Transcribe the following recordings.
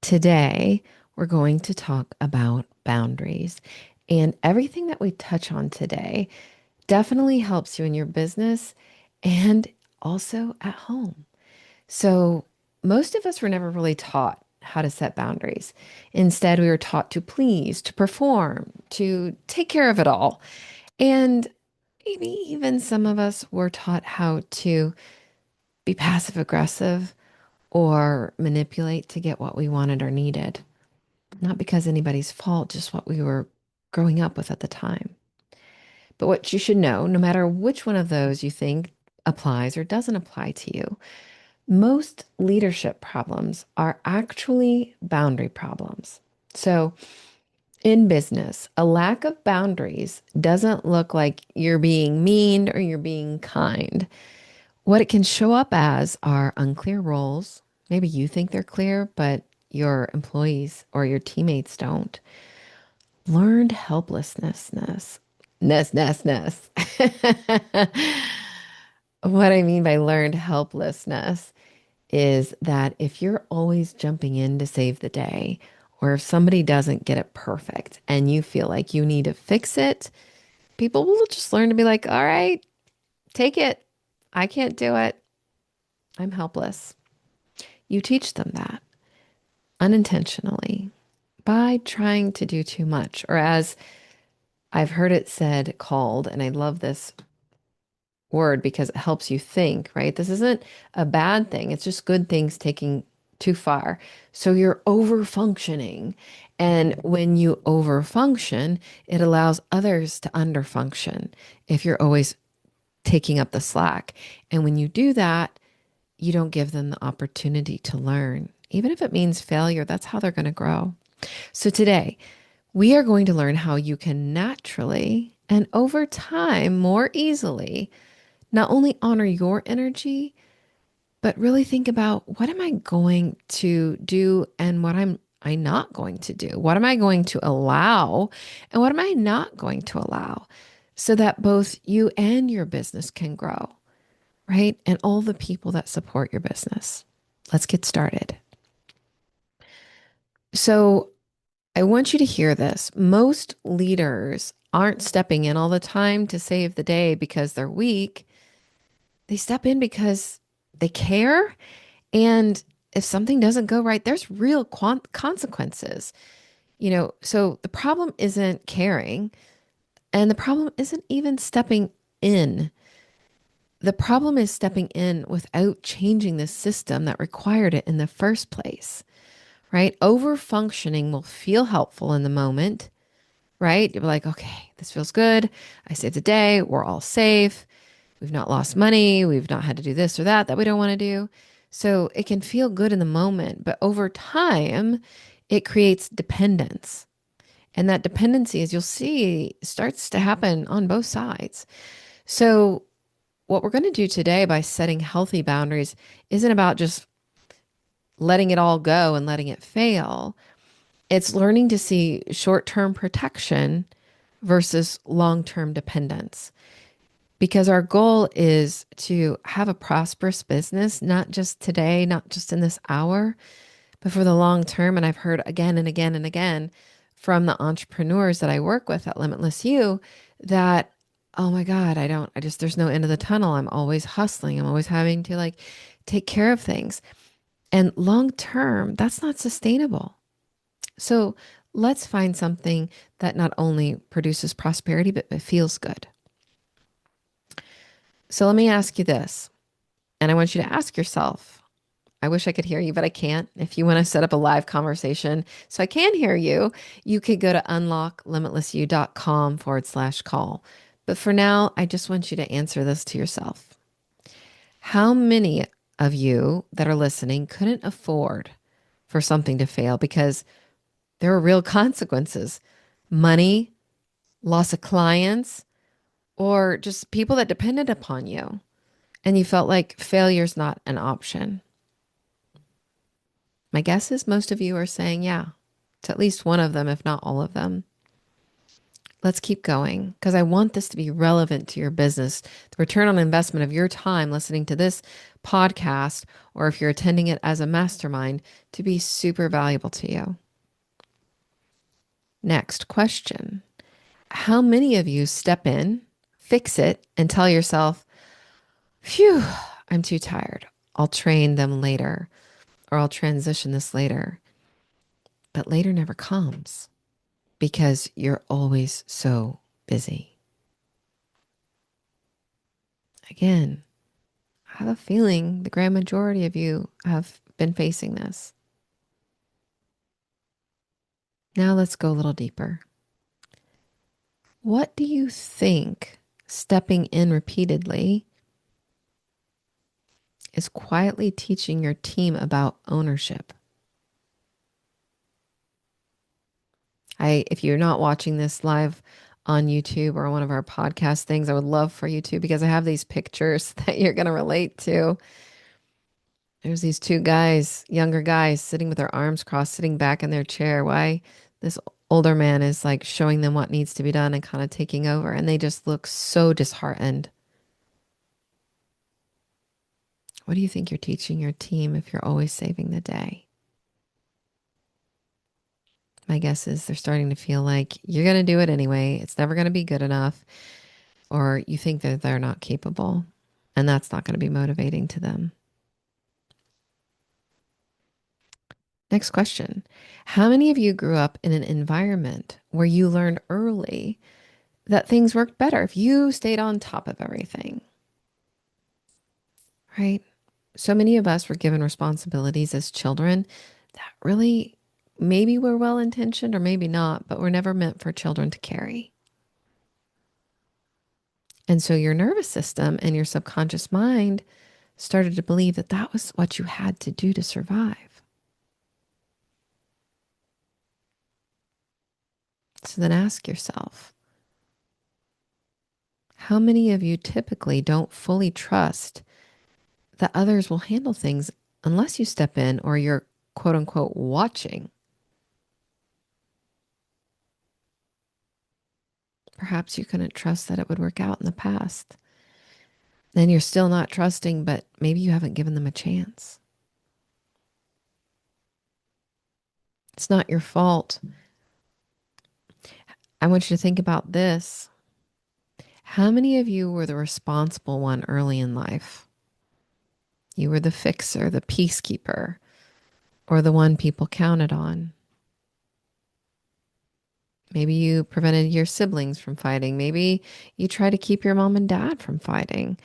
Today, we're going to talk about boundaries. And everything that we touch on today definitely helps you in your business and also at home. So, most of us were never really taught how to set boundaries. Instead, we were taught to please, to perform, to take care of it all. And maybe even some of us were taught how to be passive aggressive or manipulate to get what we wanted or needed. Not because anybody's fault, just what we were growing up with at the time. But what you should know, no matter which one of those you think applies or doesn't apply to you, most leadership problems are actually boundary problems. So, in business, a lack of boundaries doesn't look like you're being mean or you're being kind. What it can show up as are unclear roles. Maybe you think they're clear, but your employees or your teammates don't. Learned helplessness. Ness. What I mean by learned helplessness is that if you're always jumping in to save the day, or if somebody doesn't get it perfect and you feel like you need to fix it, people will just learn to be like, all right, take it. I can't do it. I'm helpless. You teach them that unintentionally by trying to do too much, or as I've heard it said, called, and I love this word because it helps you think, right? This isn't a bad thing. It's just good things taking too far. So you're over functioning. And when you over function, it allows others to under function if you're always taking up the slack. And when you do that, you don't give them the opportunity to learn. Even if it means failure, that's how they're going to grow. So today, we are going to learn how you can naturally and over time more easily not only honor your energy, but really think about what am I going to do and what I not going to do? What am I going to allow and what am I not going to allow so that both you and your business can grow, right? And all the people that support your business. Let's get started. So, I want you to hear this. Most leaders aren't stepping in all the time to save the day because they're weak. They step in because they care. And if something doesn't go right, there's real consequences. So the problem isn't caring, and the problem isn't even stepping in. The problem is stepping in without changing the system that required it in the first place, right? Over functioning will feel helpful in the moment, right? You're like, okay, this feels good. I saved the day. We're all safe. We've not lost money. We've not had to do this or that we don't want to do. So it can feel good in the moment, but over time, it creates dependence. And that dependency, as you'll see, starts to happen on both sides. So, what we're going to do today by setting healthy boundaries isn't about just letting it all go and letting it fail. It's learning to see short term protection versus long term dependence. Because our goal is to have a prosperous business, not just today, not just in this hour, but for the long term. And I've heard again and again and again from the entrepreneurs that I work with at Limitless You that, oh my God, there's no end of the tunnel. I'm always hustling. I'm always having to take care of things. And long term, that's not sustainable. So let's find something that not only produces prosperity, but it feels good. So let me ask you this, and I want you to ask yourself. I wish I could hear you, but I can't. If you want to set up a live conversation so I can hear you, you could go to unlocklimitlessyou.com/call. But for now, I just want you to answer this to yourself. How many of you that are listening couldn't afford for something to fail because there were real consequences? Money, loss of clients, or just people that depended upon you, and you felt like failure's not an option? My guess is most of you are saying, yeah, to at least one of them, if not all of them. Let's keep going because I want this to be relevant to your business. The return on investment of your time listening to this podcast, or if you're attending it as a mastermind, to be super valuable to you. Next question. How many of you step in, fix it, and tell yourself, phew, I'm too tired. I'll train them later, or I'll transition this later. But later never comes because you're always so busy. Again, I have a feeling the grand majority of you have been facing this. Now let's go a little deeper. What do you think stepping in repeatedly is quietly teaching your team about ownership? If you're not watching this live on YouTube or one of our podcast things, I would love for you to, because I have these pictures that you're going to relate to. There's these two guys, younger guys, sitting with their arms crossed, sitting back in their chair. Why this older man is like showing them what needs to be done and kind of taking over. And they just look so disheartened. What do you think you're teaching your team if you're always saving the day? My guess is they're starting to feel like you're going to do it anyway. It's never going to be good enough. Or you think that they're not capable. And that's not going to be motivating to them. Next question. How many of you grew up in an environment where you learned early that things worked better if you stayed on top of everything? Right? So many of us were given responsibilities as children that really maybe were well intentioned or maybe not, but were never meant for children to carry. And so your nervous system and your subconscious mind started to believe that that was what you had to do to survive. So then ask yourself, how many of you typically don't fully trust that others will handle things unless you step in or you're quote unquote watching? Perhaps you couldn't trust that it would work out in the past. Then you're still not trusting, but maybe you haven't given them a chance. It's not your fault. I want you to think about this. How many of you were the responsible one early in life? You were the fixer, the peacekeeper, or the one people counted on. Maybe you prevented your siblings from fighting. Maybe you tried to keep your mom and dad from fighting.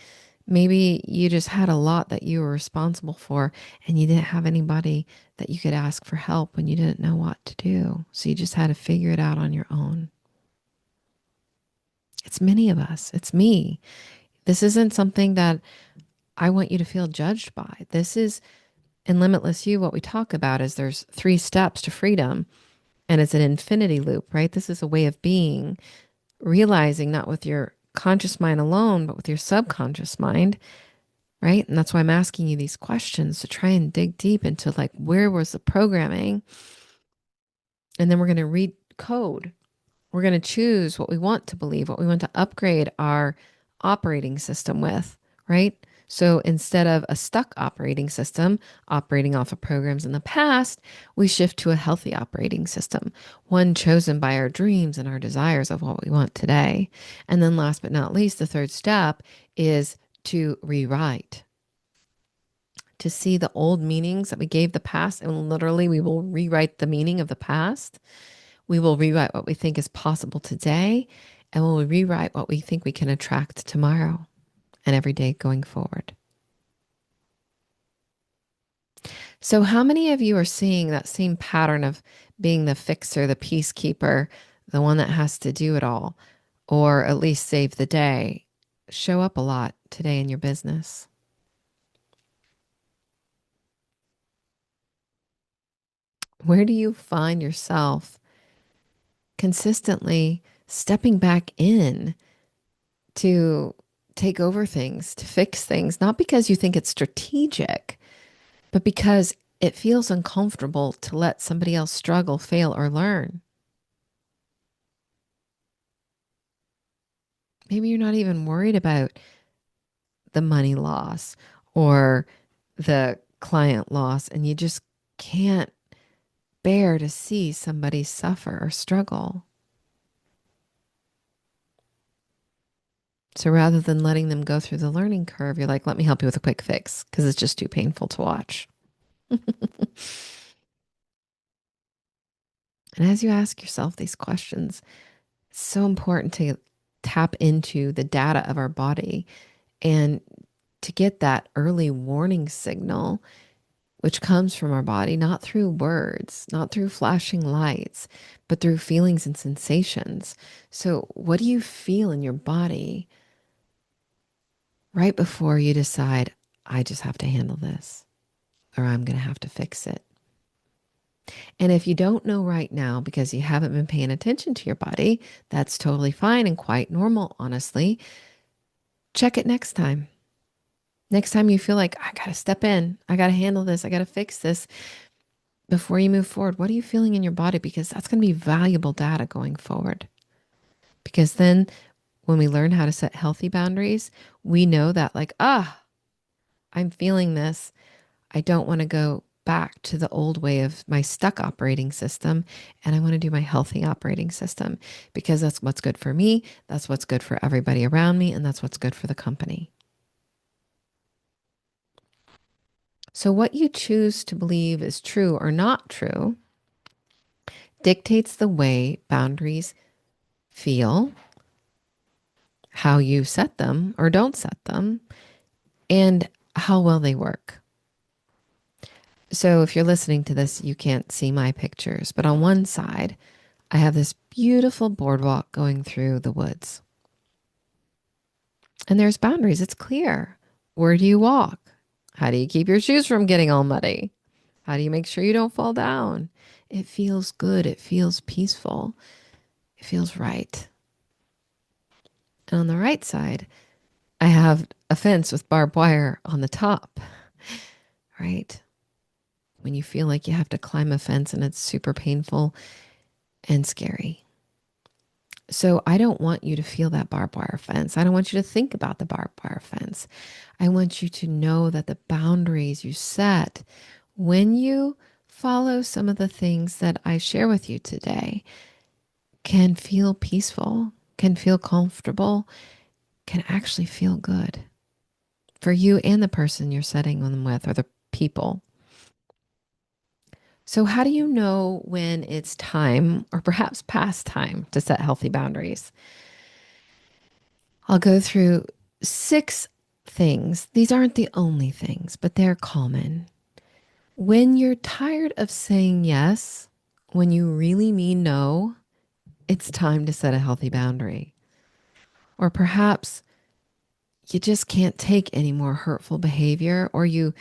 Maybe you just had a lot that you were responsible for and you didn't have anybody that you could ask for help when you didn't know what to do. So you just had to figure it out on your own. It's many of us. It's me. This isn't something that I want you to feel judged by. This is in Limitless You. What we talk about is there's 3 steps to freedom, and it's an infinity loop, right? This is a way of being, realizing not with your conscious mind alone, but with your subconscious mind, right? And that's why I'm asking you these questions to try and dig deep into like, where was the programming? And then we're going to read code. We're going to choose what we want to believe, what we want to upgrade our operating system with, right? So instead of a stuck operating system operating off of programs in the past, we shift to a healthy operating system, one chosen by our dreams and our desires of what we want today. And then last but not least, the third step is to rewrite, to see the old meanings that we gave the past. And literally, we will rewrite the meaning of the past. We will rewrite what we think is possible today, and we'll rewrite what we think we can attract tomorrow and every day going forward. So, how many of you are seeing that same pattern of being the fixer, the peacekeeper, the one that has to do it all, or at least save the day, show up a lot today in your business? Where do you find yourself consistently stepping back in to take over things, to fix things, not because you think it's strategic, but because it feels uncomfortable to let somebody else struggle, fail, or learn? Maybe you're not even worried about the money loss or the client loss, and you just can't bear to see somebody suffer or struggle. So rather than letting them go through the learning curve, you're like, let me help you with a quick fix because it's just too painful to watch. And as you ask yourself these questions, it's so important to tap into the data of our body and to get that early warning signal, which comes from our body, not through words, not through flashing lights, but through feelings and sensations. So, what do you feel in your body right before you decide, I just have to handle this or I'm going to have to fix it? And if you don't know right now because you haven't been paying attention to your body, that's totally fine and quite normal, honestly. Check it next time. Next time you feel like, I got to step in, I got to handle this, I got to fix this before you move forward. What are you feeling in your body? Because that's going to be valuable data going forward. Because then when we learn how to set healthy boundaries, we know that, like, I'm feeling this. I don't want to go back to the old way of my stuck operating system. And I want to do my healthy operating system because that's what's good for me. That's what's good for everybody around me. And that's what's good for the company. So, what you choose to believe is true or not true dictates the way boundaries feel, how you set them or don't set them, and how well they work. So, if you're listening to this, you can't see my pictures, but on one side, I have this beautiful boardwalk going through the woods. And there's boundaries. It's clear. Where do you walk? How do you keep your shoes from getting all muddy? How do you make sure you don't fall down? It feels good. It feels peaceful. It feels right. And on the right side, I have a fence with barbed wire on the top, right? When you feel like you have to climb a fence and it's super painful and scary. So I don't want you to feel that barbed wire fence. I don't want you to think about the barbed wire fence. I want you to know that the boundaries you set when you follow some of the things that I share with you today can feel peaceful, can feel comfortable, can actually feel good for you and the person you're setting them with or the people. So, how do you know when it's time or perhaps past time to set healthy boundaries? I'll go through 6 things. These aren't the only things, but they're common. When you're tired of saying yes, when you really mean no, it's time to set a healthy boundary. Or perhaps you just can't take any more hurtful behavior, or you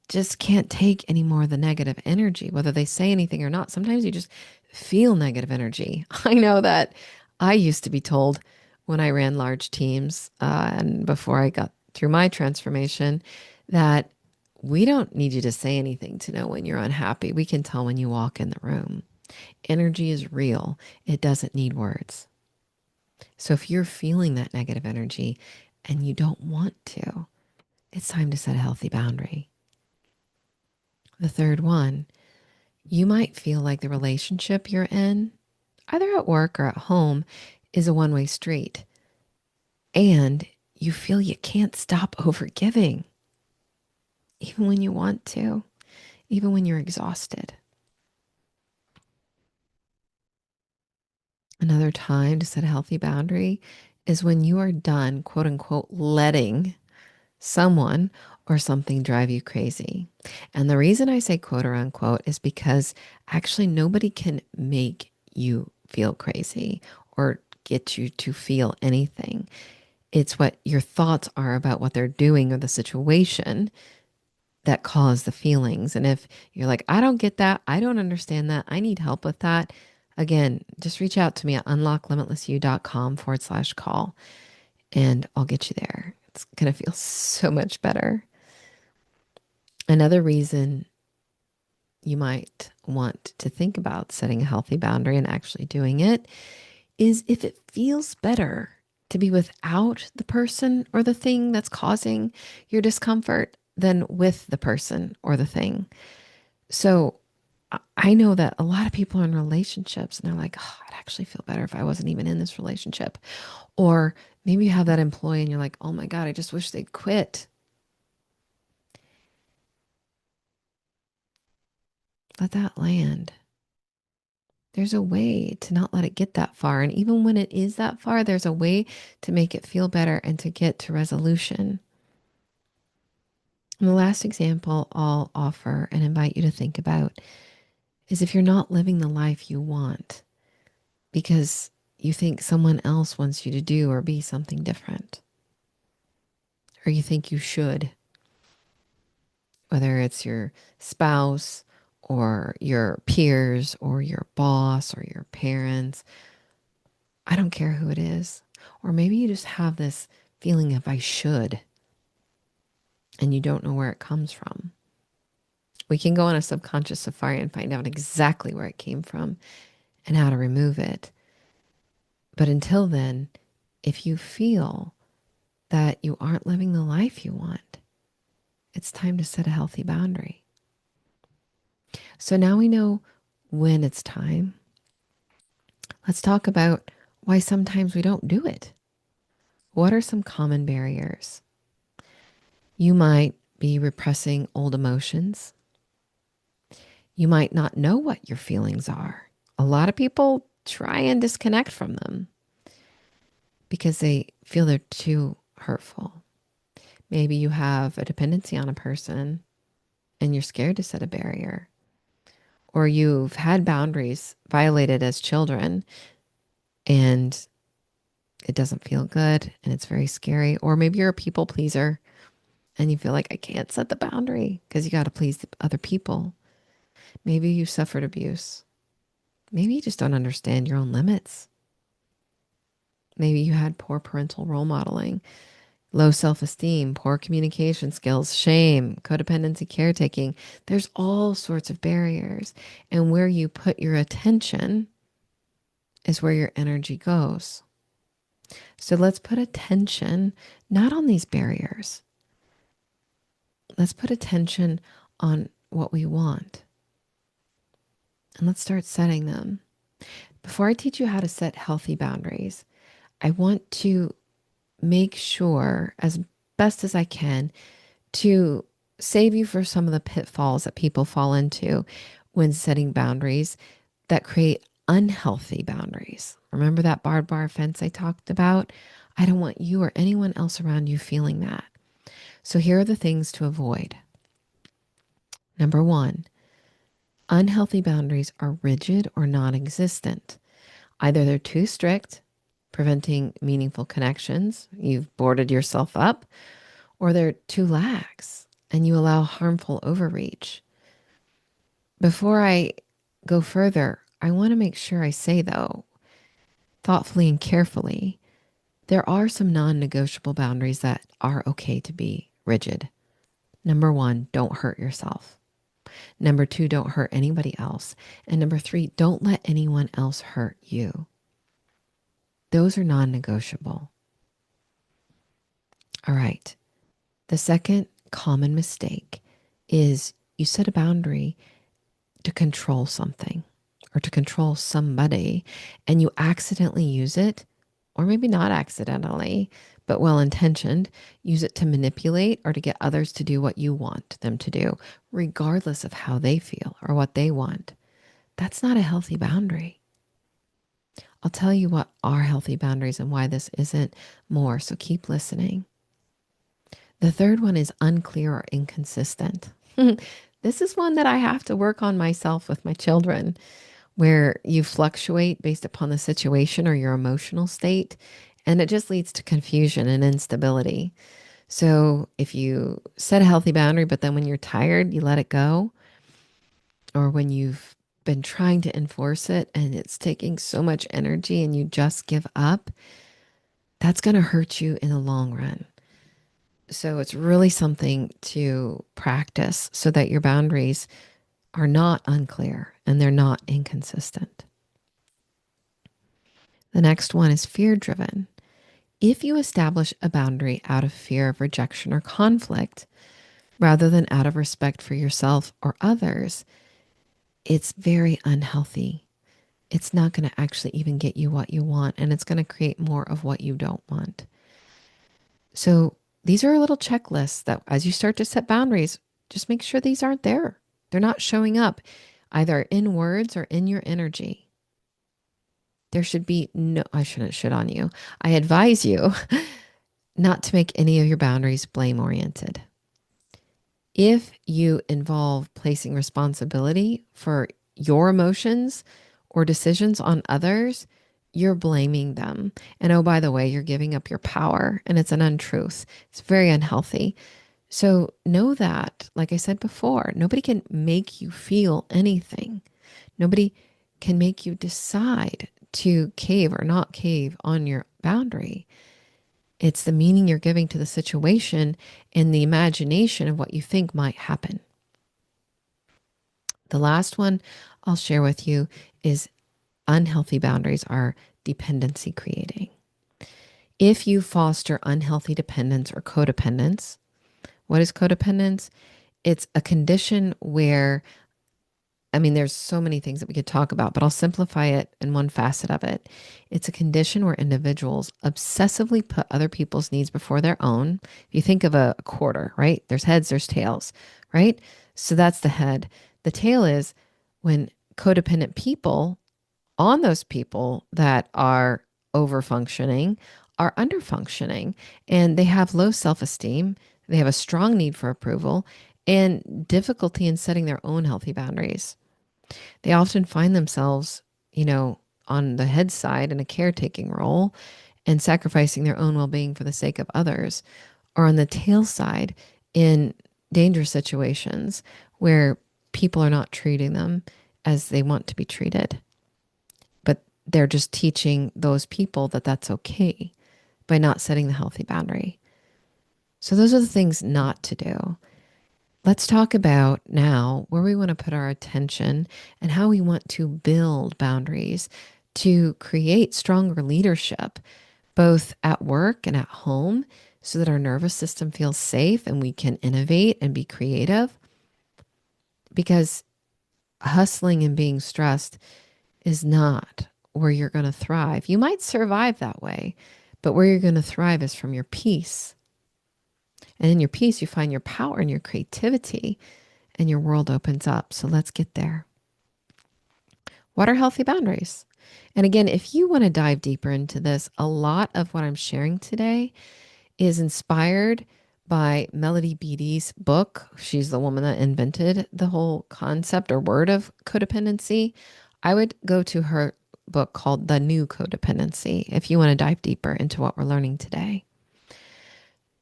just can't take any more of the negative energy, whether they say anything or not. Sometimes you just feel negative energy. I know that I used to be told when I ran large teams and before I got through my transformation that we don't need you to say anything to know when you're unhappy. We can tell when you walk in the room. Energy is real, it doesn't need words. So if you're feeling that negative energy and you don't want to, it's time to set a healthy boundary. The third one, you might feel like the relationship you're in, either at work or at home, is a one-way street. And you feel you can't stop overgiving, even when you want to, even when you're exhausted. Another time to set a healthy boundary is when you are done, quote unquote, letting someone or something drive you crazy. And the reason I say quote or unquote is because actually nobody can make you feel crazy or get you to feel anything. It's what your thoughts are about what they're doing or the situation that cause the feelings. And if you're like, I don't get that, I don't understand that, I need help with that, again, just reach out to me at unlocklimitlessyou.com/call and I'll get you there. It's going to feel so much better. Another reason you might want to think about setting a healthy boundary and actually doing it is if it feels better to be without the person or the thing that's causing your discomfort than with the person or the thing. So I know that a lot of people are in relationships and they're like, oh, I'd actually feel better if I wasn't even in this relationship. Or maybe you have that employee and you're like, oh my God, I just wish they'd quit. Let that land. There's a way to not let it get that far. And even when it is that far, there's a way to make it feel better and to get to resolution. And the last example I'll offer and invite you to think about is if you're not living the life you want because you think someone else wants you to do or be something different, or you think you should, whether it's your spouse or your peers or your boss or your parents, I don't care who it is. Or maybe you just have this feeling of I should, and you don't know where it comes from. We can go on a subconscious safari and find out exactly where it came from and how to remove it. But until then, if you feel that you aren't living the life you want, it's time to set a healthy boundary. So now we know when it's time. Let's talk about why sometimes we don't do it. What are some common barriers? You might be repressing old emotions. You might not know what your feelings are. A lot of people try and disconnect from them because they feel they're too hurtful. Maybe you have a dependency on a person and you're scared to set a barrier. Or you've had boundaries violated as children and it doesn't feel good and it's very scary. Or maybe you're a people pleaser and you feel like I can't set the boundary because you got to please the other people. Maybe you suffered abuse. Maybe you just don't understand your own limits. Maybe you had poor parental role modeling, low self-esteem, poor communication skills, shame, codependency, caretaking. There's all sorts of barriers. And where you put your attention is where your energy goes. So let's put attention not on these barriers. Let's put attention on what we want. And let's start setting them. Before I teach you how to set healthy boundaries, I want to make sure as best as I can to save you for some of the pitfalls that people fall into when setting boundaries that create unhealthy boundaries. Remember that barbed wire fence I talked about? I don't want you or anyone else around you feeling that. So here are the things to avoid. Number one, unhealthy boundaries are rigid or non-existent. Either they're too strict, preventing meaningful connections, you've boarded yourself up, or they're too lax and you allow harmful overreach. Before I go further, I want to make sure I say, though, thoughtfully and carefully, there are some non-negotiable boundaries that are okay to be rigid. Number one, don't hurt yourself. Number two, don't hurt anybody else. And number three, don't let anyone else hurt you. Those are non-negotiable. All right. The second common mistake is you set a boundary to control something or to control somebody and you accidentally use it, or maybe not accidentally, but well intentioned, use it to manipulate or to get others to do what you want them to do, regardless of how they feel or what they want. That's not a healthy boundary. I'll tell you what are healthy boundaries and why this isn't more, so keep listening. The third one is unclear or inconsistent. This is one that I have to work on myself with my children, where you fluctuate based upon the situation or your emotional state, and it just leads to confusion and instability. So if you set a healthy boundary, but then when you're tired, you let it go, or when you've been trying to enforce it and it's taking so much energy and you just give up, that's going to hurt you in the long run. So it's really something to practice so that your boundaries are not unclear and they're not inconsistent. The next one is fear driven. If you establish a boundary out of fear of rejection or conflict, rather than out of respect for yourself or others, it's very unhealthy. It's not going to actually even get you what you want, and it's going to create more of what you don't want. So these are little checklists that as you start to set boundaries, just make sure these aren't there. They're not showing up either in words or in your energy. There should be no, I shouldn't shit on you. I advise you not to make any of your boundaries blame oriented. If you involve placing responsibility for your emotions or decisions on others, you're blaming them. And oh, by the way, you're giving up your power, and it's an untruth. It's very unhealthy. So know that, like I said before, nobody can make you feel anything. Nobody can make you decide to cave or not cave on your boundary. It's the meaning you're giving to the situation and the imagination of what you think might happen. The last one I'll share with you is unhealthy boundaries are dependency creating. If you foster unhealthy dependence or codependence, what is codependence? It's a condition where, I mean, there's so many things that we could talk about, but I'll simplify it in one facet of it. It's a condition where individuals obsessively put other people's needs before their own. If you think of a quarter, right? There's heads, there's tails, right? So that's the head. The tail is when codependent people on those people that are over functioning are under functioning, and they have low self esteem. They have a strong need for approval and difficulty in setting their own healthy boundaries. They often find themselves, on the head side in a caretaking role and sacrificing their own well being for the sake of others, or on the tail side in dangerous situations where people are not treating them as they want to be treated. But they're just teaching those people that that's okay by not setting the healthy boundary. So those are the things not to do. Let's talk about now where we want to put our attention and how we want to build boundaries to create stronger leadership, both at work and at home, so that our nervous system feels safe and we can innovate and be creative. Because hustling and being stressed is not where you're going to thrive. You might survive that way, but where you're going to thrive is from your peace. And in your peace, you find your power and your creativity, and your world opens up. So let's get there. What are healthy boundaries? And again, if you want to dive deeper into this, a lot of what I'm sharing today is inspired by Melody Beattie's book. She's the woman that invented the whole concept or word of codependency. I would go to her book called The New Codependency if you want to dive deeper into what we're learning today.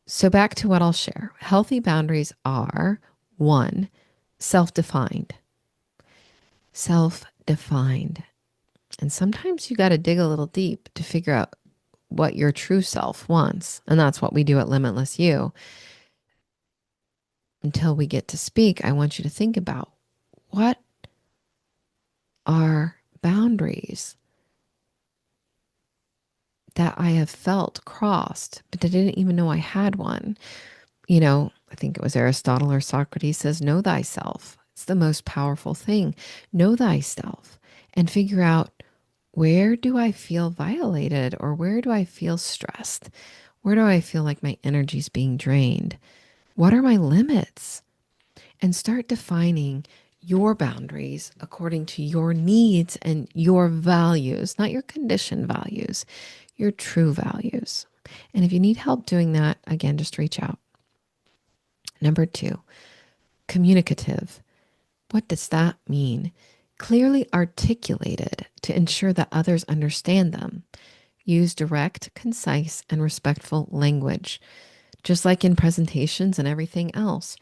So back to what I'll share. Healthy boundaries are, one, self-defined. Self-defined. And sometimes you got to dig a little deep to figure out what your true self wants. And that's what we do at Limitless You. Until we get to speak, I want you to think about what are boundaries that I have felt crossed, but I didn't even know I had one. I think it was Aristotle or Socrates says, know thyself. It's the most powerful thing. Know thyself and figure out, where do I feel violated, or where do I feel stressed? Where do I feel like my energy is being drained? What are my limits? And start defining your boundaries according to your needs and your values, not your conditioned values, your true values. And if you need help doing that, again, just reach out. Number two, communicative. What does that mean? Clearly articulated to ensure that others understand them. Use direct, concise, and respectful language. Just like in presentations and everything else,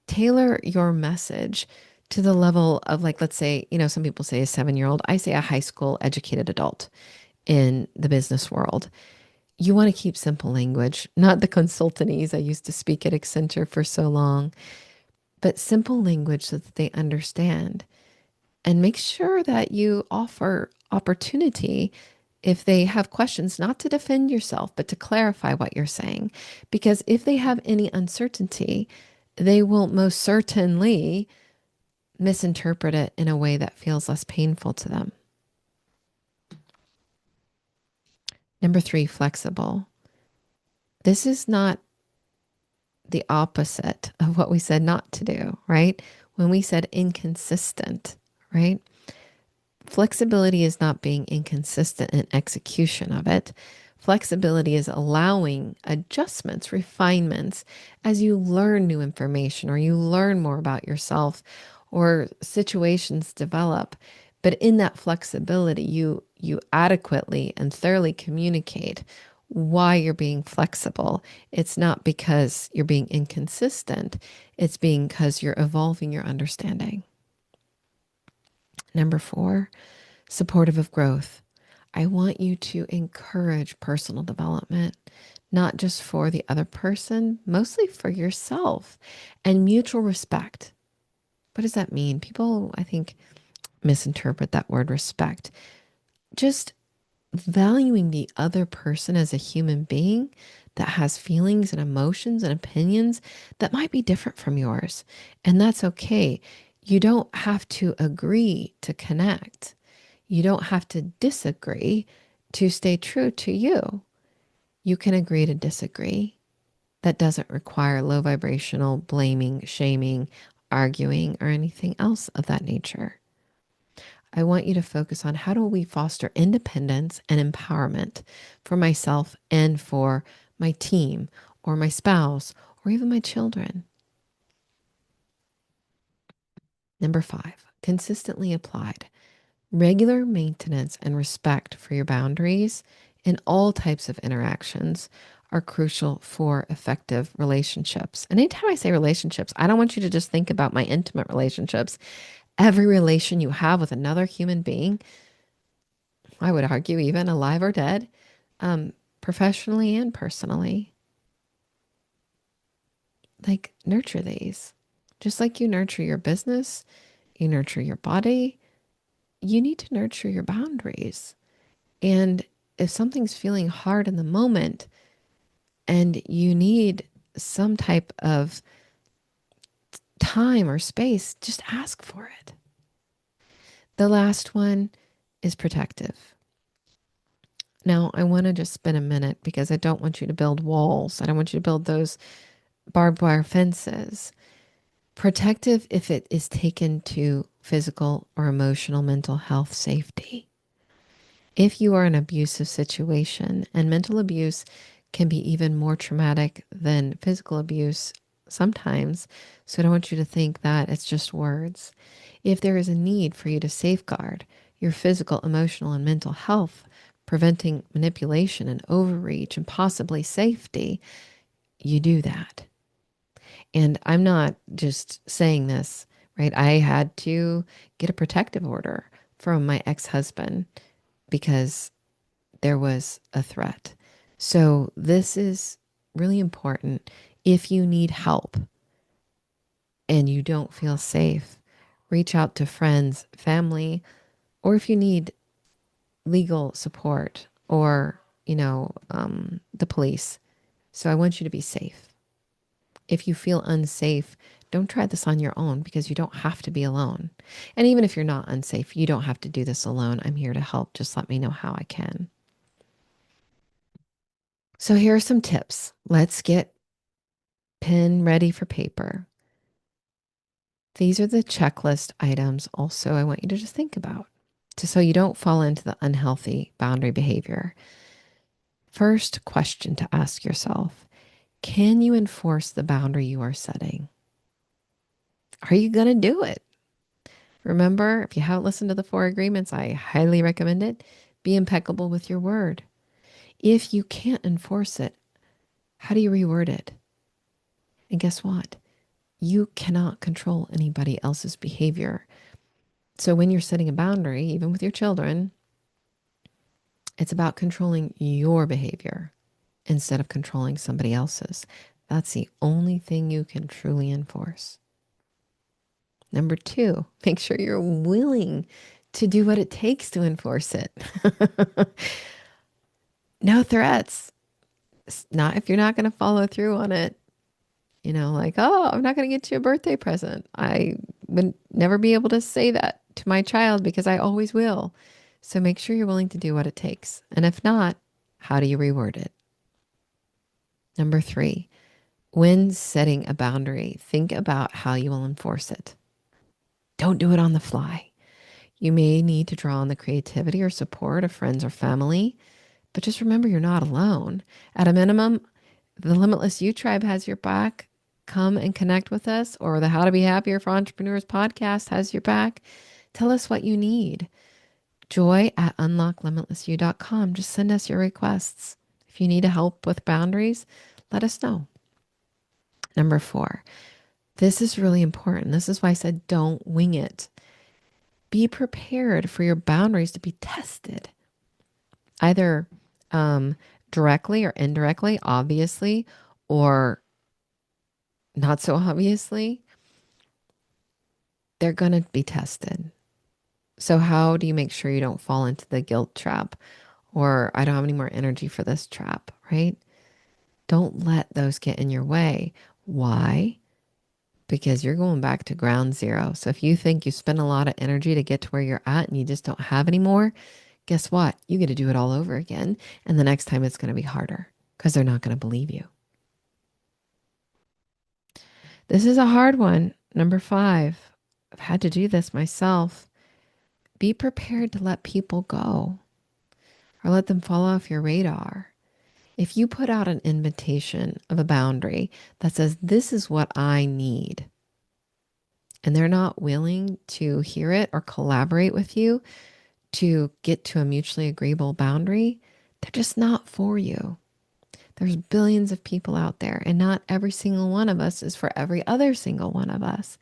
tailor your message to the level of, like, let's say, some people say a 7-year-old. I say a high school educated adult in the business world. You want to keep simple language, not the consultancies. I used to speak at Accenture for so long, but simple language so that they understand. And make sure that you offer opportunity If they have questions, not to defend yourself, but to clarify what you're saying. Because if they have any uncertainty, they will most certainly misinterpret it in a way that feels less painful to them. Number three, flexible. This is not the opposite of what we said not to do, right? When we said inconsistent, right? Flexibility is not being inconsistent in execution of it. Flexibility is allowing adjustments, refinements as you learn new information or you learn more about yourself or situations develop. But in that flexibility, you adequately and thoroughly communicate why you're being flexible. It's not because you're being inconsistent, it's because you're evolving your understanding. Number four, supportive of growth. I want you to encourage personal development, not just for the other person, mostly for yourself, and mutual respect. What does that mean? People, I think, misinterpret that word respect. Just valuing the other person as a human being that has feelings and emotions and opinions that might be different from yours. And that's okay. You don't have to agree to connect. You don't have to disagree to stay true to you. You can agree to disagree. That doesn't require low vibrational blaming, shaming, arguing, or anything else of that nature. I want you to focus on how do we foster independence and empowerment for myself and for my team or my spouse or even my children. Number five, consistently applied. Regular maintenance and respect for your boundaries in all types of interactions are crucial for effective relationships. And anytime I say relationships, I don't want you to just think about my intimate relationships. Every relation you have with another human being, I would argue, even alive or dead, professionally and personally, like nurture these. Just like you nurture your business, you nurture your body, you need to nurture your boundaries. And if something's feeling hard in the moment and you need some type of time or space, just ask for it. The last one is protective. Now, I want to just spend a minute because I don't want you to build walls. I don't want you to build those barbed wire fences. Protective if it is taken to physical or emotional mental health safety. If you are in an abusive situation, and mental abuse can be even more traumatic than physical abuse sometimes, so I don't want you to think that it's just words. If there is a need for you to safeguard your physical, emotional, and mental health, preventing manipulation and overreach and possibly safety, you do that. And I'm not just saying this, right? I had to get a protective order from my ex-husband because there was a threat. So this is really important. If you need help and you don't feel safe, reach out to friends, family, or if you need legal support or, the police. So I want you to be safe. If you feel unsafe, don't try this on your own because you don't have to be alone. And even if you're not unsafe, you don't have to do this alone. I'm here to help. Just let me know how I can. So here are some tips. Let's get pen ready for paper. These are the checklist items also I want you to just think about, just so you don't fall into the unhealthy boundary behavior. First question to ask yourself, can you enforce the boundary you are setting? Are you going to do it? Remember, if you haven't listened to the four agreements, I highly recommend it. Be impeccable with your word. If you can't enforce it, how do you reword it? And guess what? You cannot control anybody else's behavior. So when you're setting a boundary, even with your children, it's about controlling your behavior instead of controlling somebody else's. That's the only thing you can truly enforce. Number two, make sure you're willing to do what it takes to enforce it. No threats. Not if you're not going to follow through on it. Like, oh, I'm not going to get you a birthday present. I would never be able to say that to my child because I always will. So make sure you're willing to do what it takes. And if not, how do you reword it? Number three, when setting a boundary, think about how you will enforce it. Don't do it on the fly. You may need to draw on the creativity or support of friends or family, but just remember you're not alone. At a minimum, the Limitless You Tribe has your back. Come and connect with us, or the How to Be Happier for Entrepreneurs podcast has your back. Tell us what you need. Joy at unlocklimitlessyou.com. Just send us your requests. If you need help with boundaries, let us know. Number four, this is really important. This is why I said don't wing it. Be prepared for your boundaries to be tested, either directly or indirectly, obviously, or not so obviously. They're going to be tested. So, how do you make sure you don't fall into the guilt trap or I don't have any more energy for this trap, right? Don't let those get in your way. Why? Because you're going back to ground zero. So if you think you spend a lot of energy to get to where you're at and you just don't have any more, guess what? You get to do it all over again. And the next time it's going to be harder because they're not going to believe you. This is a hard one. Number five, I've had to do this myself. Be prepared to let people go or let them fall off your radar. If you put out an invitation of a boundary that says, this is what I need, and they're not willing to hear it or collaborate with you to get to a mutually agreeable boundary, they're just not for you. There's billions of people out there, and not every single one of us is for every other single one of us.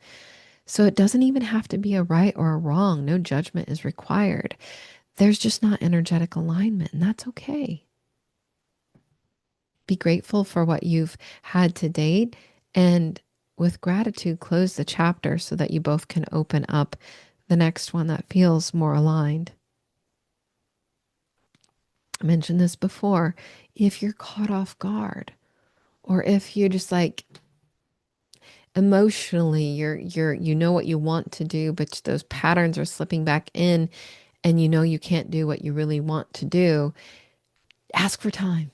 So it doesn't even have to be a right or a wrong. No judgment is required. There's just not energetic alignment, and that's okay. Be grateful for what you've had to date, and with gratitude, close the chapter so that you both can open up the next one that feels more aligned. I mentioned this before. If you're caught off guard, or if you're just like emotionally, you know what you want to do, but those patterns are slipping back in, and you know you can't do what you really want to do, ask for time.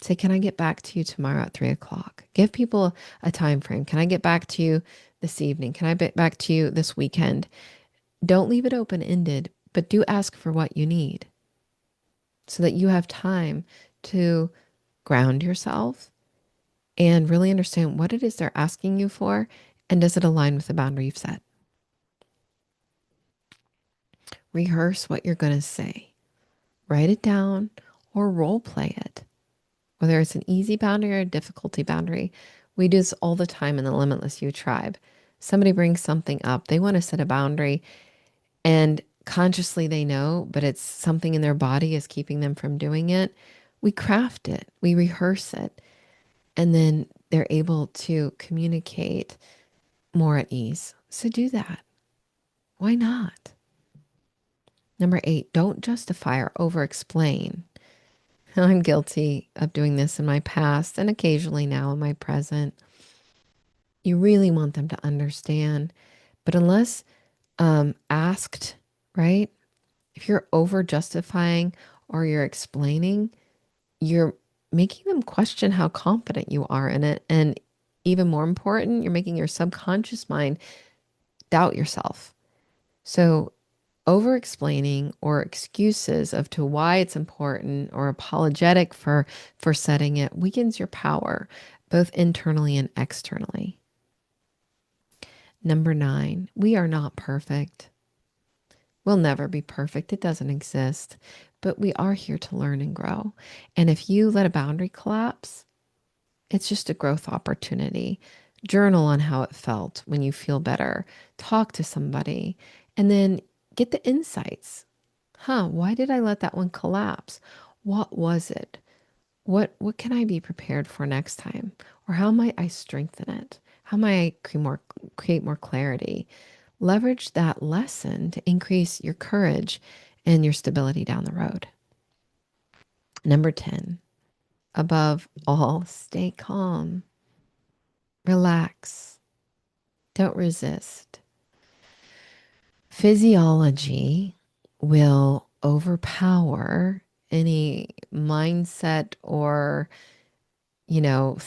Say, can I get back to you tomorrow at 3 o'clock? Give people a time frame. Can I get back to you this evening? Can I get back to you this weekend? Don't leave it open-ended, but do ask for what you need so that you have time to ground yourself and really understand what it is they're asking you for, and does it align with the boundary you've set. Rehearse what you're going to say. Write it down or role play it. Whether it's an easy boundary or a difficulty boundary. We do this all the time in the Limitless You tribe. Somebody brings something up. They want to set a boundary and consciously they know, but it's something in their body is keeping them from doing it. We craft it. We rehearse it. And then they're able to communicate more at ease. So do that. Why not? Number 8, don't justify or over explain. I'm guilty of doing this in my past and occasionally now in my present. You really want them to understand, but unless asked, right? If you're over justifying or you're explaining, you're making them question how confident you are in it. And even more important, you're making your subconscious mind doubt yourself. So over explaining or excuses of to why it's important or apologetic for setting it weakens your power, both internally and externally. Number 9, we are not perfect. We'll never be perfect. It doesn't exist, but we are here to learn and grow. And if you let a boundary collapse, it's just a growth opportunity. Journal on how it felt when you feel better. Talk to somebody and then get the insights. Why did I let that one collapse? What was it? What can I be prepared for next time? Or how might I strengthen it? How might I create more clarity? Leverage that lesson to increase your courage and your stability down the road. Number 10, above all, stay calm, relax, don't resist. Physiology will overpower any mindset or, you know,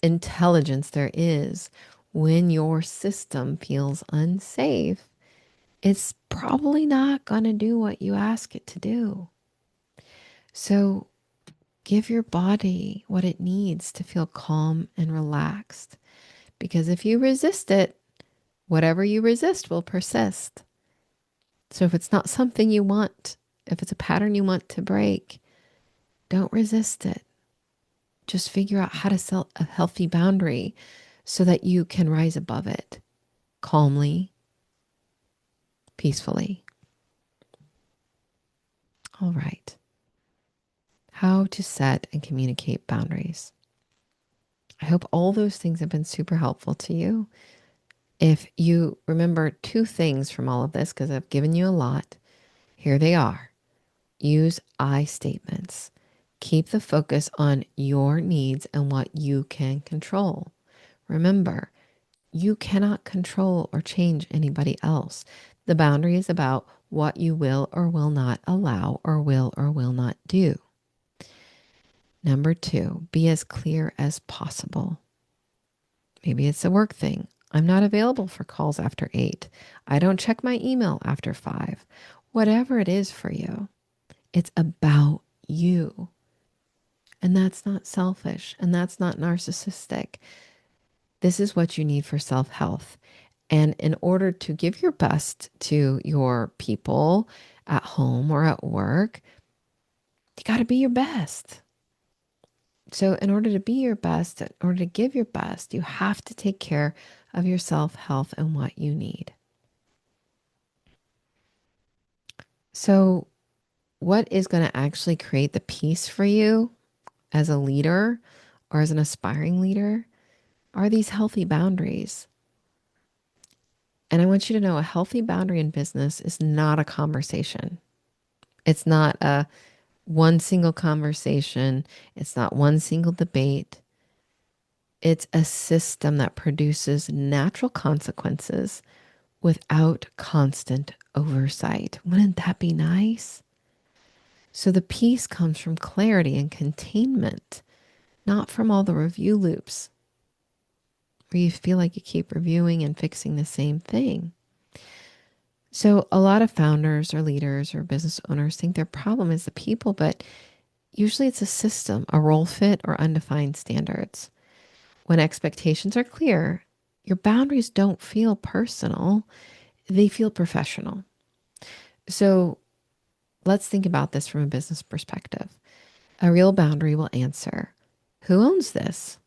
intelligence there is when your system feels unsafe. It's probably not going to do what you ask it to do. So give your body what it needs to feel calm and relaxed. Because if you resist it, whatever you resist will persist. So if it's not something you want, if it's a pattern you want to break, don't resist it. Just figure out how to set a healthy boundary so that you can rise above it calmly, peacefully. All right. How to set and communicate boundaries. I hope all those things have been super helpful to you. If you remember two things from all of this, because I've given you a lot, here they are. Use I statements. Keep the focus on your needs and what you can control. Remember, you cannot control or change anybody else. The boundary is about what you will or will not allow or will not do. Number 2, be as clear as possible. Maybe it's a work thing. I'm not available for calls after 8. I don't check my email after 5. Whatever it is for you, it's about you. And that's not selfish and that's not narcissistic. This is what you need for self-health. And in order to give your best to your people at home or at work, you got to be your best. So in order to be your best, in order to give your best, you have to take care of your self-health and what you need. So what is going to actually create the peace for you as a leader or as an aspiring leader are these healthy boundaries. And I want you to know a healthy boundary in business is not a conversation. It's not a one single conversation. It's not one single debate. It's a system that produces natural consequences without constant oversight. Wouldn't that be nice? So the peace comes from clarity and containment, not from all the review loops where you feel like you keep reviewing and fixing the same thing. So a lot of founders or leaders or business owners think their problem is the people, but usually it's a system, a role fit, or undefined standards. When expectations are clear, your boundaries don't feel personal, they feel professional. So let's think about this from a business perspective. A real boundary will answer, who owns this?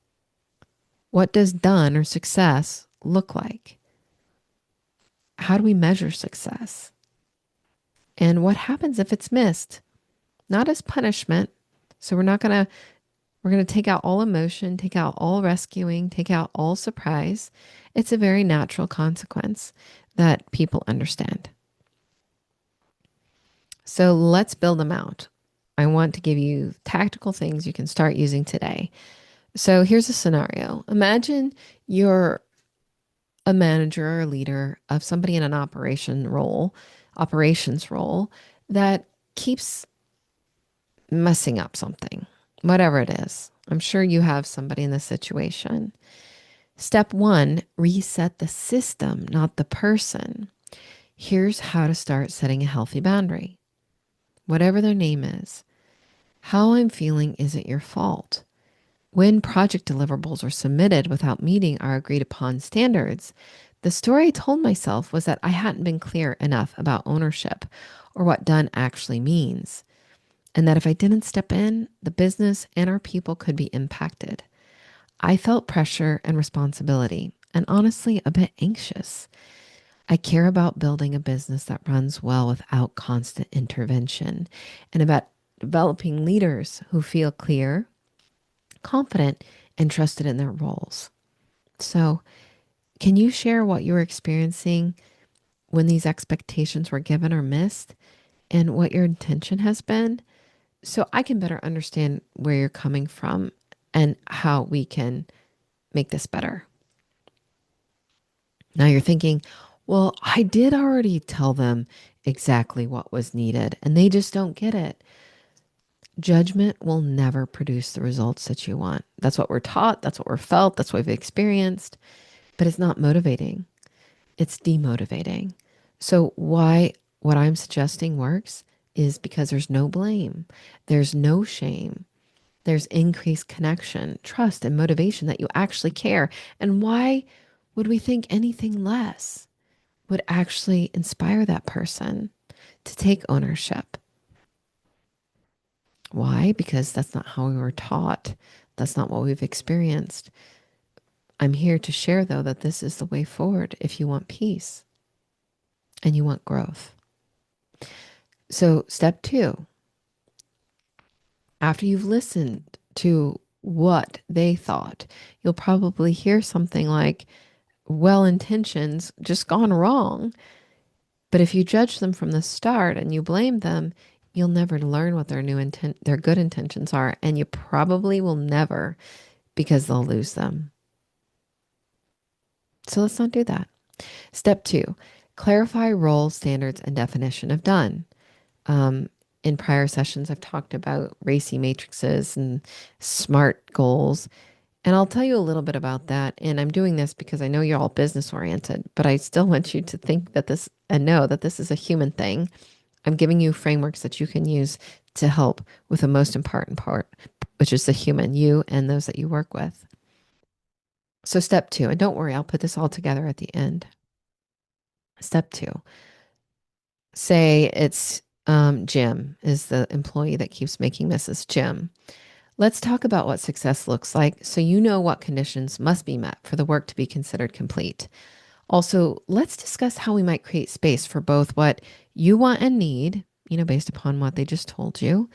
What does done or success look like? How do we measure success? And what happens if it's missed? Not as punishment. So we're going to take out all emotion, take out all rescuing, take out all surprise. It's a very natural consequence that people understand. So let's build them out. I want to give you tactical things you can start using today. So here's a scenario. Imagine you're a manager or a leader of somebody in an operations role that keeps messing up something, whatever it is. I'm sure you have somebody in this situation. Step 1, reset the system, not the person. Here's how to start setting a healthy boundary. Whatever their name is, how I'm feeling isn't your fault. When project deliverables are submitted without meeting our agreed upon standards, the story I told myself was that I hadn't been clear enough about ownership or what done actually means, and that if I didn't step in, the business and our people could be impacted. I felt pressure and responsibility, and honestly, a bit anxious. I care about building a business that runs well without constant intervention, and about developing leaders who feel clear, confident, and trusted in their roles. So, can you share what you're experiencing when these expectations were given or missed and what your intention has been so I can better understand where you're coming from and how we can make this better. Now you're thinking, well, I did already tell them exactly what was needed and they just don't get it. Judgment will never produce the results that you want. That's what we're taught. That's what we're felt. That's what we've experienced, but it's not motivating. It's demotivating. So why what I'm suggesting works is because there's no blame. There's no shame. There's increased connection, trust, and motivation that you actually care. And why would we think anything less would actually inspire that person to take ownership? Why? Because that's not how we were taught. That's not what we've experienced. I'm here to share, though, that this is the way forward if you want peace and you want growth. So, step two, after you've listened to what they thought, you'll probably hear something like, well intentions just gone wrong. But if you judge them from the start and you blame them, you'll never learn what their good intentions are, and you probably will never because they'll lose them. So let's not do that. Step two, clarify roles, standards, and definition of done. Um, in prior sessions, I've talked about racy matrices and SMART goals. And I'll tell you a little bit about that. And I'm doing this because I know you're all business oriented, but I still want you to think that this and know that this is a human thing. I'm giving you frameworks that you can use to help with the most important part, which is the human, you and those that you work with. So, step two, and don't worry, I'll put this all together at the end. Step two, say it's Jim is the employee that keeps making misses. Jim, let's talk about what success looks like so you know what conditions must be met for the work to be considered complete. Also, let's discuss how we might create space for both what you want and need, based upon what they just told you,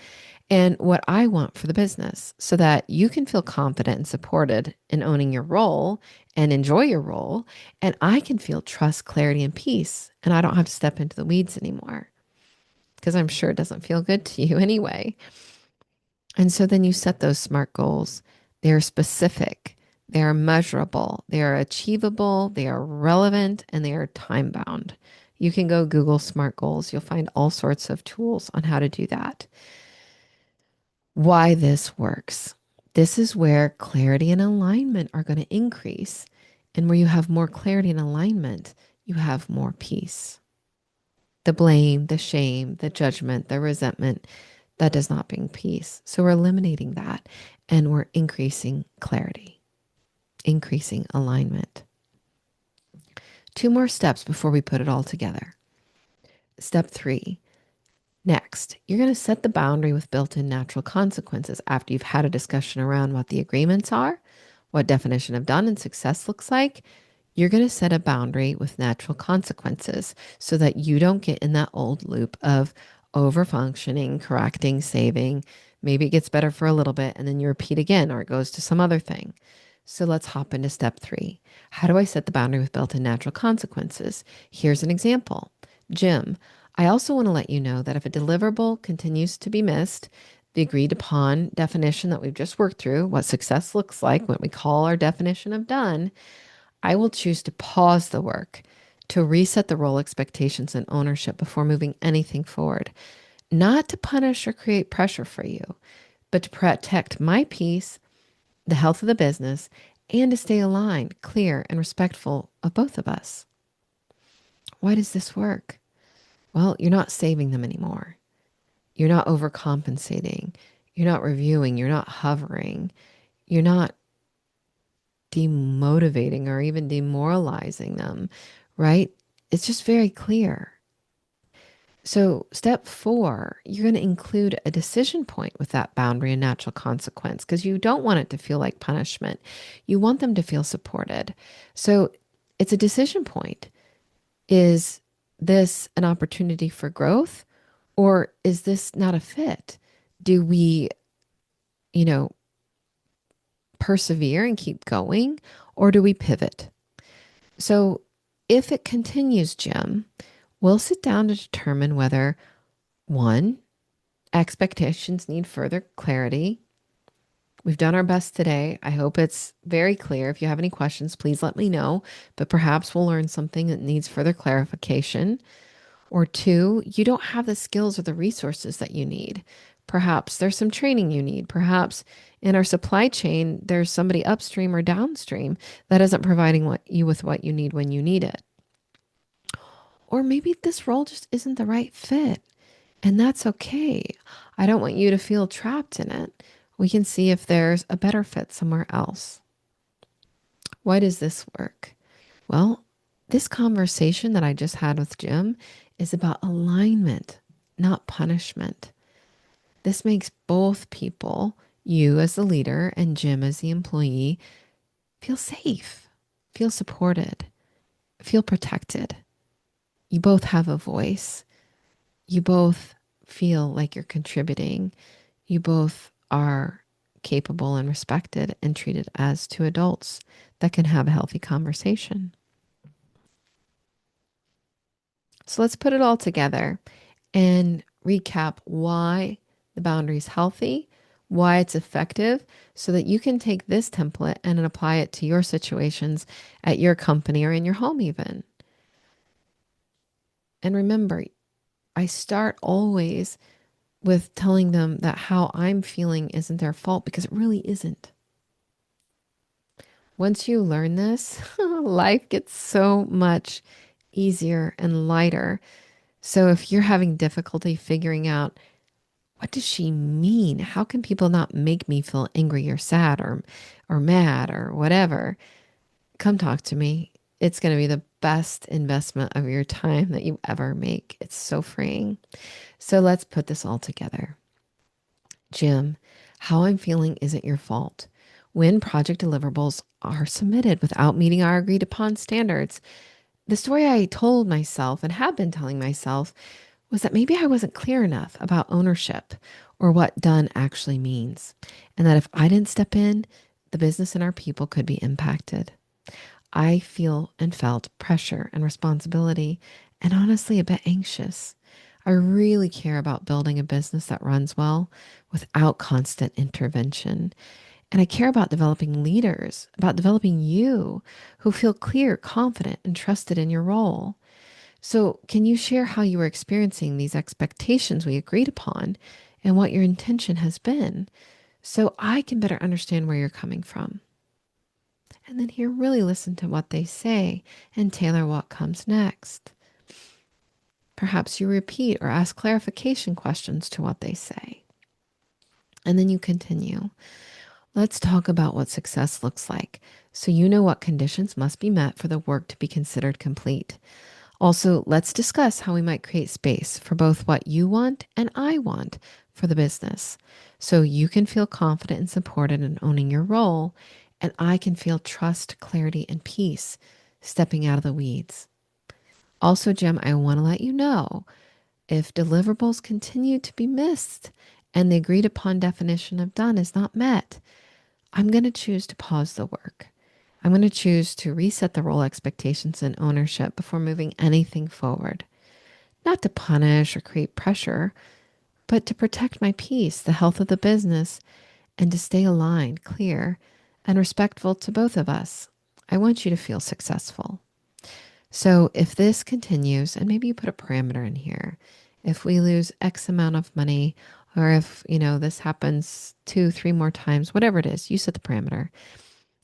and what I want for the business so that you can feel confident and supported in owning your role and enjoy your role. And I can feel trust, clarity, and peace. And I don't have to step into the weeds anymore because I'm sure it doesn't feel good to you anyway. And so then you set those SMART goals. They're specific, they are measurable, they are achievable, they are relevant, and they are time bound. You can go Google SMART goals. You'll find all sorts of tools on how to do that. Why this works. This is where clarity and alignment are going to increase. And where you have more clarity and alignment, you have more peace. The blame, the shame, the judgment, the resentment, that does not bring peace. So we're eliminating that and we're increasing clarity, increasing alignment. Two more steps before we put it all together. Step three. Next, you're going to set the boundary with built-in natural consequences after you've had a discussion around what the agreements are, what definition of done and success looks like. You're going to set a boundary with natural consequences so that you don't get in that old loop of over-functioning, correcting, saving. Maybe it gets better for a little bit and then you repeat again or it goes to some other thing. So let's hop into step three. How do I set the boundary with built-in natural consequences? Here's an example. Jim, I also want to let you know that if a deliverable continues to be missed, the agreed upon definition that we've just worked through, what success looks like, what we call our definition of done, I will choose to pause the work to reset the role expectations and ownership before moving anything forward, not to punish or create pressure for you, but to protect my peace, the health of the business, and to stay aligned, clear, and respectful of both of us. Why does this work? Well, you're not saving them anymore. You're not overcompensating. You're not reviewing. You're not hovering. You're not demotivating or even demoralizing them, right? It's just very clear. So, step four, you're going to include a decision point with that boundary and natural consequence because you don't want it to feel like punishment. You want them to feel supported. So, it's a decision point. Is this an opportunity for growth or is this not a fit? Do we, you know, persevere and keep going or do we pivot? So, if it continues, Jim, we'll sit down to determine whether one, expectations need further clarity. We've done our best today. I hope it's very clear. If you have any questions, please let me know. But perhaps we'll learn something that needs further clarification. Or two, you don't have the skills or the resources that you need. Perhaps there's some training you need. Perhaps in our supply chain, there's somebody upstream or downstream that isn't providing you with what you need when you need it. Or maybe this role just isn't the right fit. And that's okay. I don't want you to feel trapped in it. We can see if there's a better fit somewhere else. Why does this work? Well, this conversation that I just had with Jim is about alignment, not punishment. This makes both people, you as the leader and Jim as the employee, feel safe, feel supported, feel protected. You both have a voice. You both feel like you're contributing. You both are capable and respected and treated as two adults that can have a healthy conversation. So let's put it all together and recap why the boundary is healthy, why it's effective, so that you can take this template and apply it to your situations at your company or in your home even. And remember, I start always with telling them that how I'm feeling isn't their fault because it really isn't. Once you learn this, life gets so much easier and lighter. So if you're having difficulty figuring out what does she mean? How can people not make me feel angry or sad or mad or whatever? Come talk to me. It's going to be the best investment of your time that you ever make. It's so freeing. So let's put this all together. Jim, how I'm feeling isn't your fault. When project deliverables are submitted without meeting our agreed upon standards, the story I told myself and have been telling myself was that maybe I wasn't clear enough about ownership or what done actually means, and that if I didn't step in, the business and our people could be impacted. I feel and felt pressure and responsibility, and honestly, a bit anxious. I really care about building a business that runs well without constant intervention. And I care about developing leaders, about developing you who feel clear, confident, and trusted in your role. So, can you share how you were experiencing these expectations we agreed upon and what your intention has been so I can better understand where you're coming from? And then here, really listen to what they say and tailor what comes next. Perhaps you repeat or ask clarification questions to what they say. And then you continue. Let's talk about what success looks like so you know what conditions must be met for the work to be considered complete. Also, let's discuss how we might create space for both what you want and I want for the business so you can feel confident and supported in owning your role, and I can feel trust, clarity, and peace stepping out of the weeds. Also, Jim, I want to let you know if deliverables continue to be missed and the agreed upon definition of done is not met, I'm going to choose to pause the work. I'm going to choose to reset the role expectations and ownership before moving anything forward. Not to punish or create pressure, but to protect my peace, the health of the business, and to stay aligned, clear, and respectful to both of us. I want you to feel successful. So if this continues, and maybe you put a parameter in here, if we lose X amount of money, or if, this happens 2, 3 more times, whatever it is, you set the parameter.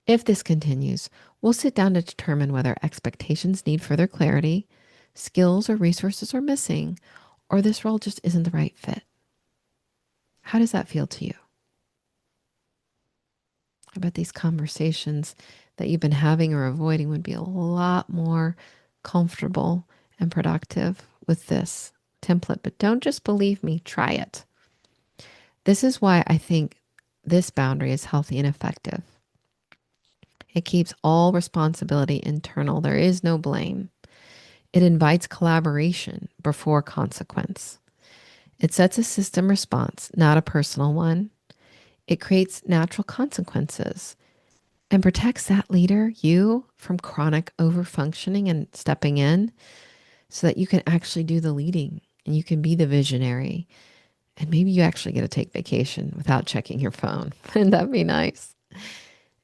If this continues, we'll sit down to determine whether expectations need further clarity, skills or resources are missing, or this role just isn't the right fit. How does that feel to you? I bet these conversations that you've been having or avoiding would be a lot more comfortable and productive with this template. But don't just believe me, try it. This is why I think this boundary is healthy and effective. It keeps all responsibility internal. There is no blame. It invites collaboration before consequence. It sets a system response, not a personal one. It creates natural consequences. and protects that leader, you, from chronic overfunctioning and stepping in so that you can actually do the leading and you can be the visionary. And maybe you actually get to take vacation without checking your phone. Wouldn't that be nice?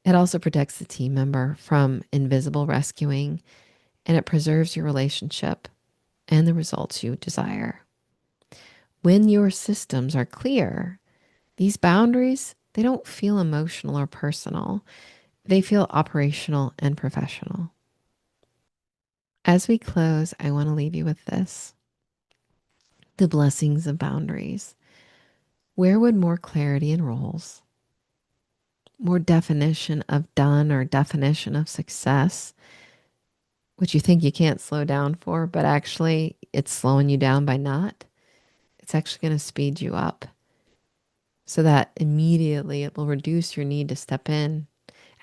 It also protects the team member from invisible rescuing and it preserves your relationship and the results you desire. When your systems are clear, these boundaries, they don't feel emotional or personal. They feel operational and professional. As we close, I want to leave you with this: the blessings of boundaries. Where would more clarity in roles, more definition of done or definition of success, which you think you can't slow down for, but actually it's slowing you down by not, it's actually going to speed you up so that immediately it will reduce your need to step in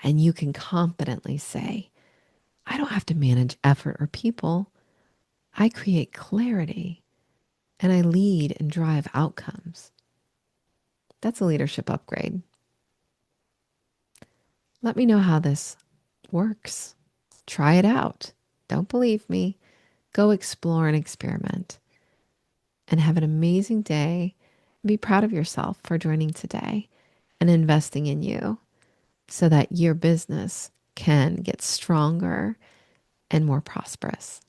and you can confidently say, I don't have to manage effort or people. I create clarity and I lead and drive outcomes. That's a leadership upgrade. Let me know how this works. Try it out. Don't believe me. Go explore and experiment and have an amazing day. Be proud of yourself for joining today and investing in you so that your business can get stronger and more prosperous.